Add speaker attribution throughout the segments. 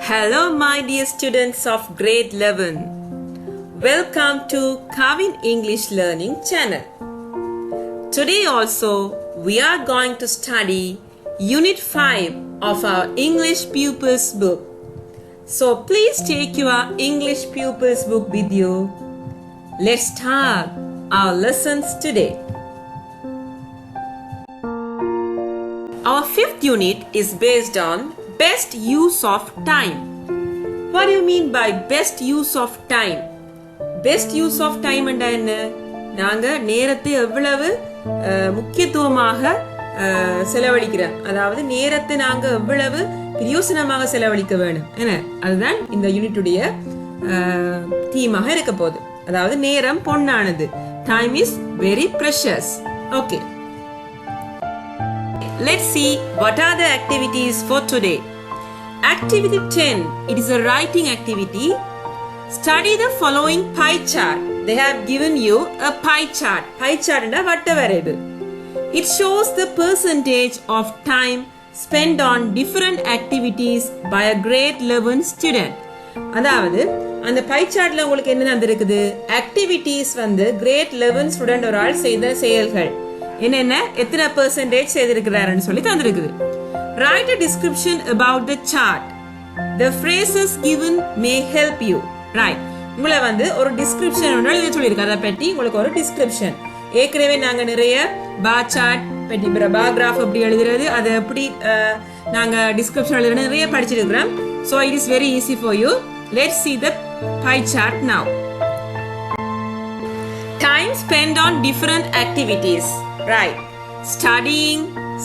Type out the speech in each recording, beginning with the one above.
Speaker 1: Hello my dear students of grade 11. Welcome to Kavin English Learning channel. Today also we are going to study Unit 5 of our English Pupils book. So please take your English Pupils book with you. Let's start our lessons today. Our fifth unit is based on best use of time. What do you mean by best use of time? Best use of time என்றா என்ன? நாங்க நேரத்தை எவ்வளவு முக்கியத்துவமாக செலவழிக்கிறோம், அதாவது நேரத்தை நாங்க எவ்வளவு பிரயோசனமாக செலவழிக்க வேணும் என்ன, அதுதான் இந்த யூனிட்டுடைய தீமாக இருக்க போகுது. அதாவது நேரம் பொன்னானது. Time is very precious. Okay. Let's see what are the activities for today. Activity 10, it is a writing activity. Study the following pie chart. They have given you a pie chart. Pie chart is a variable. It shows the percentage of time spent on different activities by a grade 11 student. அதாவது அந்த pie chartல உங்களுக்கு என்ன நடந்துருக்குது? Activities வந்து grade 11 student ஒரு ஆள் செய்த செயல்கள் என்னென்ன எத்தனை பெர்சன்டேஜ் செய்திருக்கிறாருன்னு சொல்லி தந்திருக்குது. Write a description about the chart. The phrases given may help you. Right. உங்களை வந்து ஒரு டிஸ்கிரிப்ஷன் ஒன்று எழுத சொல்லியிருக்கு. அதை பற்றி உங்களுக்கு ஒரு டிஸ்கிரிப்ஷன். ஏற்கனவே நாங்கள் நிறைய பார் சார்ட் பற்றி பார் கிராஃப் எப்படி எழுதுறது, அதை எப்படி நாங்கள் டிஸ்கிரிப்ஷன் எழுதுறது நிறைய படிச்சிருக்கிறோம். So it is very easy for you. Let's see the pie chart now. Time spent on different activities. Right. Studying,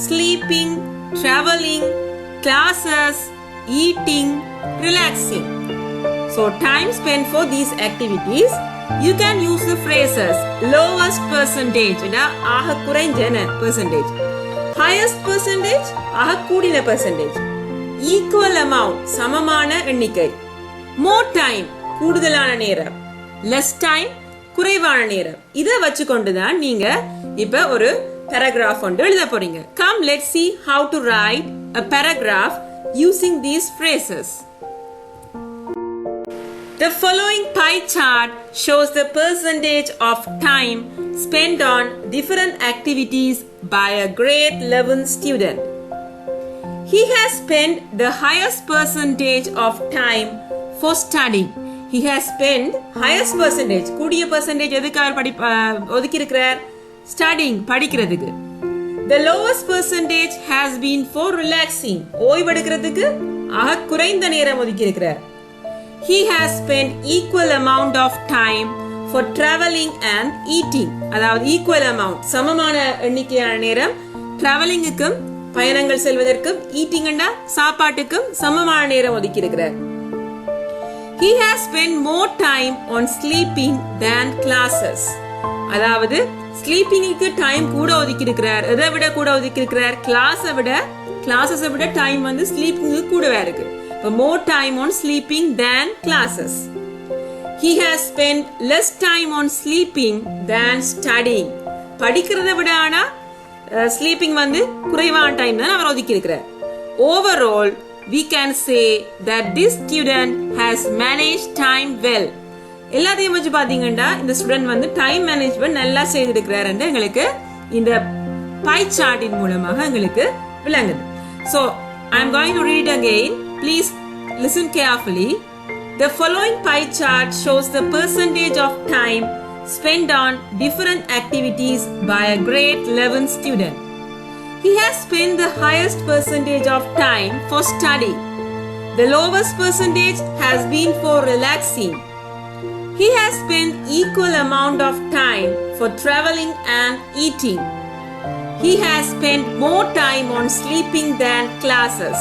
Speaker 1: sleeping, traveling, classes, eating, relaxing. So time spent for these activities, you can use the phrases lowest percentage, ஆக குறைஞ்சன percentage, highest percentage, ஆக கூடின percentage, equal amount, சமமான எண்ணிக்கை, more time, கூடுதலான நேரம், less time, குறைவான நேரம். இதை வச்சுக்கொண்டு தான் நீங்க இப்ப ஒரு paragraph ஒன்று எழுத போறீங்க. Come, let's see how to write a paragraph using these phrases. The following pie chart shows the percentage of time spent on different activities by a grade 11 student. He has spent the highest percentage of time for studying. He has spent highest percentage, கூடிய percentage எதுக்காக ஒதுக்கி இருக்கிறார்? Studying, படிக்கிறதுக்கு. The lowest percentage has been for relaxing, ஓய்வெடுக்கிறதுக்கு ஆக குறைந்த நேரம் ஒதுக்கி இருக்கிறார். He has spent equal amount of time for traveling and eating. அதாவது equal amount, சமமான எண்ணிக்கையான நேரம் travelingக்கும் பயணங்கள் செல்வதற்கும் eatingனா சாப்பாட்டுக்கும் சமமான நேரம் ஒதுக்கி இருக்கிறார். He has spent more time on sleeping than classes. அதாவது ஸ்லீப்பிங்க்கு டைம் கூட ஒதுக்கி இருக்கிறார். எதை விட கூட ஒதுக்கி இருக்கிறார்? கிளாஸஸை விட டைம் வந்து ஸ்லீப்பிங்க்கு கூடவே இருக்கு. More time on sleeping than classes. He has spent less time on sleeping than studying. படிக்கிறத விட ஆனா ஸ்லீப்பிங் வந்து குறைவான டைம் தான் அவர் ஒதுக்கி இருக்கிறார். Overall, we can say that this student has managed time well. எல்லாத்தையும் வச்சு பாத்தீங்கன்னா இந்த ஸ்டூடெண்ட் வந்து டைம் மேனேஜ்மெண்ட் நல்லா செய்திருக்கிறார் என்று எங்களுக்கு இந்த பை சார்ட்டின் மூலமாக எங்களுக்கு விளங்குது. So I am going to read again. Please listen carefully. The following pie chart shows the percentage of time spent on different activities by a grade 11 student. He has spent the highest percentage of time for study. The lowest percentage has been for relaxing. He has spent equal amount of time for traveling and eating. He has spent more time on sleeping than classes.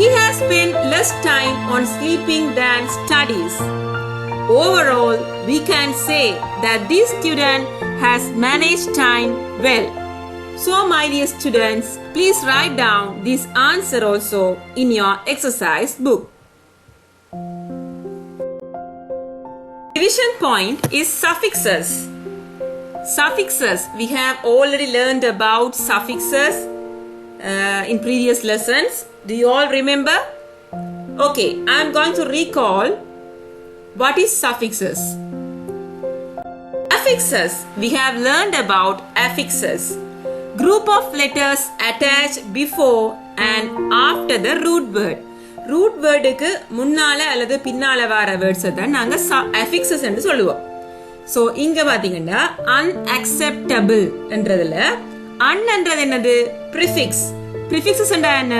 Speaker 1: He has spent less time on sleeping than studies. Overall, we can say that this student has managed time well. So, my dear students, please write down this answer also in your exercise book. Division point is suffixes. Suffixes, we have already learned about suffixes in previous lessons. Do you all remember? Okay, I am going to recall what is suffixes. Affixes. We have learned about affixes. Group of letters attached before and after the root word. Root word க்கு முன்னால அல்லது பின்னால வர words தான் நாங்க affixes என்று சொல்லுவோம். So இங்க பாத்தீங்கன்னா unacceptable என்றதுல un என்றது என்னது? Prefix. Prefixes என்றா என்ன?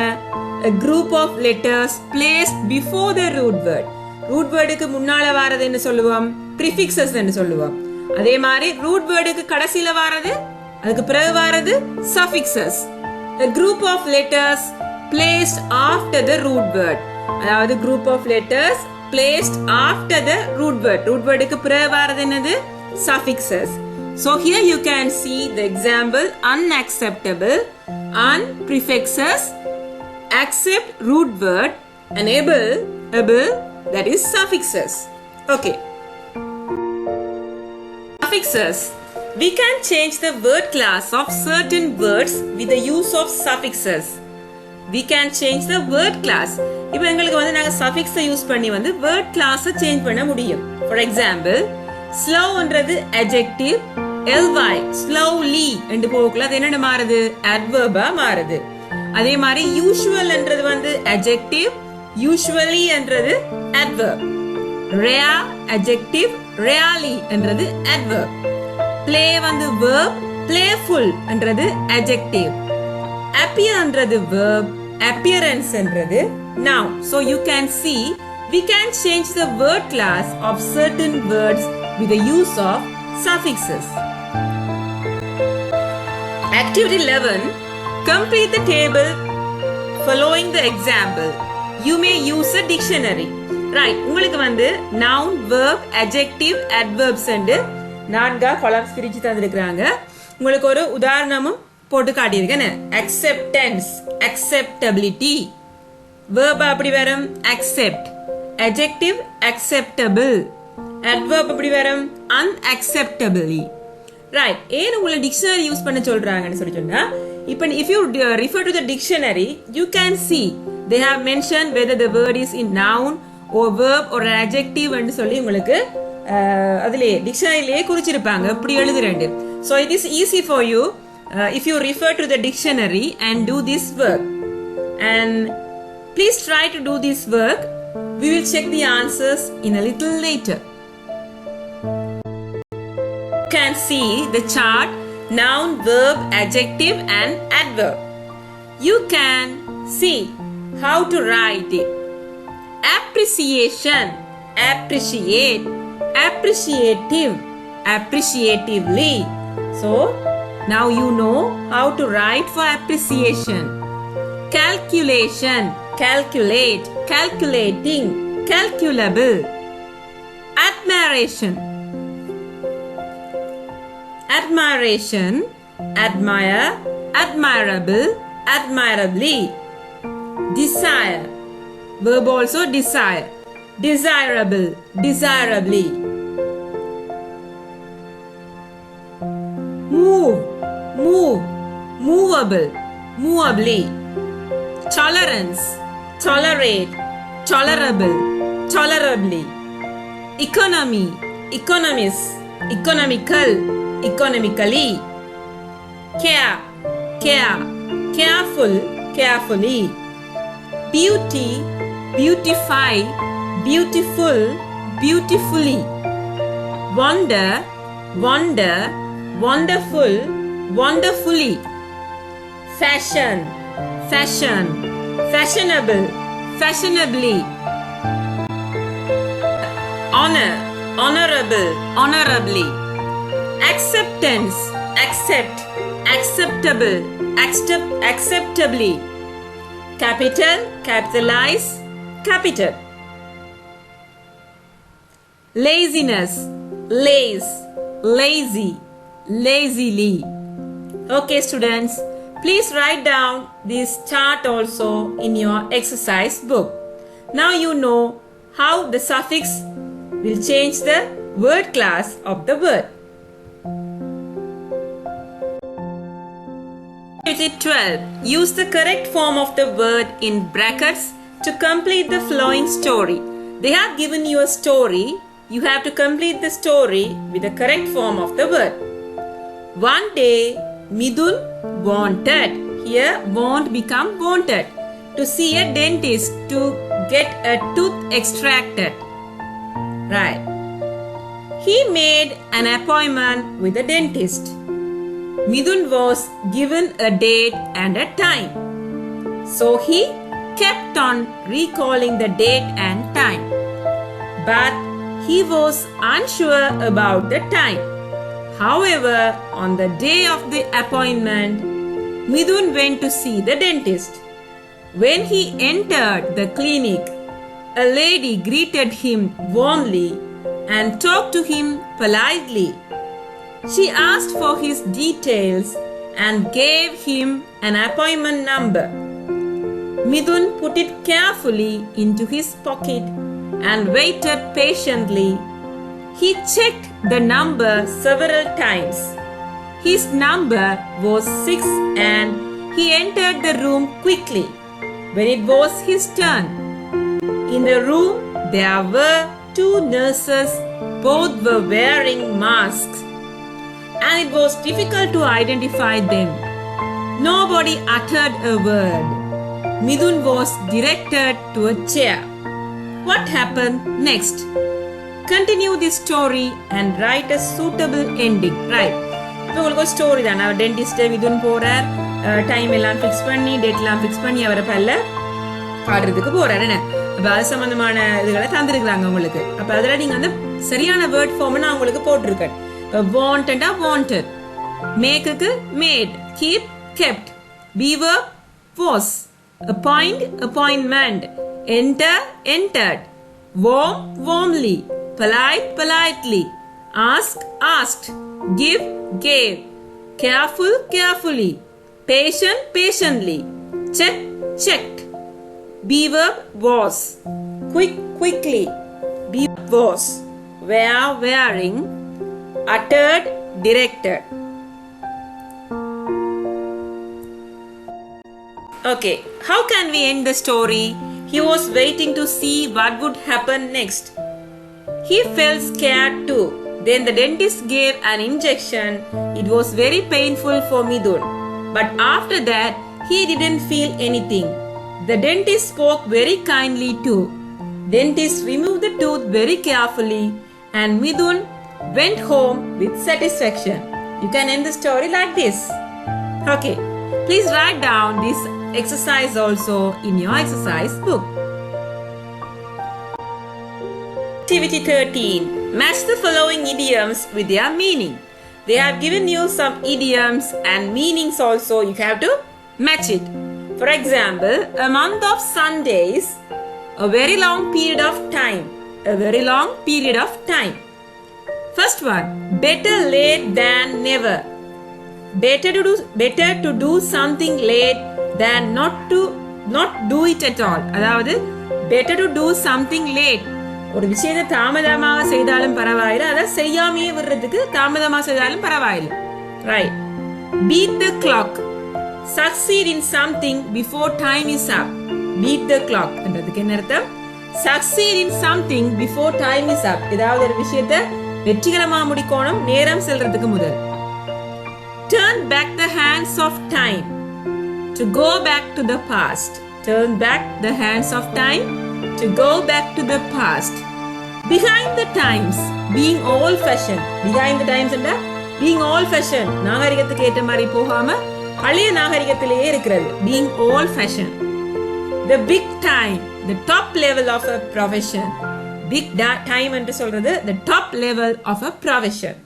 Speaker 1: A group of letters placed before the root word. Root word க்கு முன்னால வரது என்ன சொல்லுவோம்? Prefixes என்று சொல்லுவோம். அதே மாதிரி root word க்கு கடைசில வரது அதுக்கு பிறகு வரது suffixes. A group of letters placed after the root word. அதாவது group of letters placed after the root word. Root word க்கு பிறகு வரது என்னது? Suffixes. So here you can see the example unacceptable, un prefixes, accept root word, and able that is suffixes. Okay. Suffixes. We can change the word class of certain words with the use of suffixes. We can change the word class. இப்போ எங்களுக்கு வந்து நாங்க suffix use பண்ணி வந்து word class change பண்ண முடியும். For example, slow என்றது adjective, ly slowly என்று போகல அது என்ன மாறுது? adverb மாறுது. அதே மாதிரி usual என்றது வந்து adjective, usually என்றது adverb. rare adjective, rarely என்றது adverb. play வந்து verb, playful என்றது adjective. appear என்றது verb, appearance என்றது noun. So you can see we can change the word class of certain words with the use of suffixes. Activity 11. Complete the table following the example. You may use a dictionary. Right, உங்களுக்கு வந்து noun, verb, adjective, adverbs என்று 4 columns பிரிச்சு தந்திருக்காங்க. உங்களுக்கு ஒரு உதாரணமும் போட்டு காட்டியிருக்கேன். acceptance, acceptability. verb அப்படி வரும் accept. adjective acceptable. adverb அப்படி வரும் unacceptably. Right, ஏன் உங்களை dictionary யூஸ் பண்ண சொல்றாங்கன்னு சொல்லி சொன்னா இப்போ if you refer to the dictionary you can see they have mentioned whether the word is in noun or verb or an adjective ன்னு சொல்லி உங்களுக்கு அதிலே டிக்ஷனரியிலே குறிச்சிருப்பாங்க இப்படி எழுதுறேன். So it is easy for you if you refer to the dictionary and do this work. And please try to do this work. We will check the answers in a little later. You can see the chart noun, verb, adjective and adverb. You can see how to write it. Appreciation, appreciate, appreciative, appreciatively. So now you know how to write for appreciation. Calculation, calculate, calculating, calculable. Admiration, admiration, admire, admirable, admirably. Desire, verb also desire, desirable, desirably. Move, move, movable, movably. Tolerance, tolerate, tolerable, tolerably. Economy, economist, economical, economically. Care, care, careful, carefully. Beauty, beautify, beautiful, beautifully. Wonder, wonder, wonderful, wonderfully. Fashion, fashion, fashionable, fashionably. Honor, honorable, honorably. Acceptance, accept, acceptable, acceptably. Capital, capitalize, capital. Laziness, laze, lazy, lazily. Okay students, please write down this chart also in your exercise book. Now you know how the suffix will change the word class of the word. Activity 12. Use the correct form of the word in brackets to complete the following story. They have given you a story. You have to complete the story with the correct form of the word. One day, Midun wanted, here want become wanted, to see a dentist to get a tooth extracted. Right. He made an appointment with the dentist. Midun was given a date and a time. So he kept on recalling the date and time. But he was unsure about the time. However, on the day of the appointment, Midun went to see the dentist. When he entered the clinic, a lady greeted him warmly and talked to him politely. She asked for his details and gave him an appointment number. Midun put it carefully into his pocket and waited patiently. He checked the number several times. His number was 6 and he entered the room quickly. When it was his turn, in the room there were 2 nurses. Both were wearing masks and it was difficult to identify them. Nobody uttered a word. Midun was directed to a chair. What happened next? Continue this story and write a suitable ending. Right. இப்போ உங்களுக்கு ஒரு story தான். நான் டென்டிஸ்ட்டை மிதுன் போகிறார், time எல்லாம் fix பண்ணி date எல்லாம் fix பண்ணி அவரை பல்ல காட்டுறதுக்கு போகிறார். என்ன அப்போ அது சம்மந்தமான இதுகளை தந்துருக்குறாங்க உங்களுக்கு. அப்போ அதில் நீங்கள் வந்து சரியான வேர்ட் ஃபார்ம் நான் உங்களுக்கு போட்டிருக்கேன். இப்போ வாண்டடா வாண்டட், மேக்குக்கு மேட், கீப் கெப்ட், பீவர் was, appoint appointment, enter entered, warm warmly, polite politely, ask asked, give gave, careful carefully, patient patiently, check checked, be verb was, quick quickly, be was, wear wearing, uttered directed. Okay, how can we end the story? He was waiting to see what would happen next. He felt scared too. Then the dentist gave an injection. It was very painful for Midun. But after that, he didn't feel anything. The dentist spoke very kindly too. Dentist removed the tooth very carefully and Midun went home with satisfaction. You can end the story like this. Okay, please write down this exercise also in your exercise book. Activity 13. Match the following idioms with their meaning. They have given you some idioms and meanings also. You have to match it. For example, a month of Sundays, a very long period of time. A very long period of time. First one, better late than never. Better to do something late than not do it at all. அதாவது better to do something late. ஒரு விஷயத்தை தாமதமாக செய்தாலும் பரவாயில்லை, அதை செய்யாமையே விடுறதுக்கு தாமதமாக செய்தாலும் பரவாயில்லை. Right. Beat the clock. Succeed in something before time is up. Beat the clock என்றதுக்கு என்ன அர்த்தம்? Succeed in something before time is up. ஏதாவது ஒரு விஷயத்தை வெற்றிகரமாக முடிக்கணும் நேரம் செல்றதுக்கு முதல். Turn back the hands of time. To go back to the past. Turn back the hands of time. To go back to the past. Behind the times. Being old fashioned. Behind the times and being old fashioned. நாகரிகத்துக்கு ஏற்ற மாதிரி போகாம பழைய நாகரிகத்திலேயே இருக்கிறது. Being old fashioned. The big time. The top level of a profession. Big time என்று சொல்றது the top level of a profession.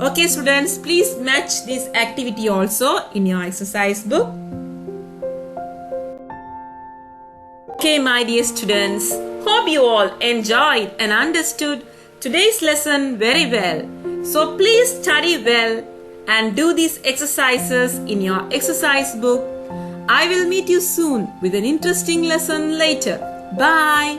Speaker 1: Okay students, please match this activity also in your exercise book. Okay my dear students, hope you all enjoyed and understood today's lesson very well. So please study well and do these exercises in your exercise book. I will meet you soon with an interesting lesson later. Bye.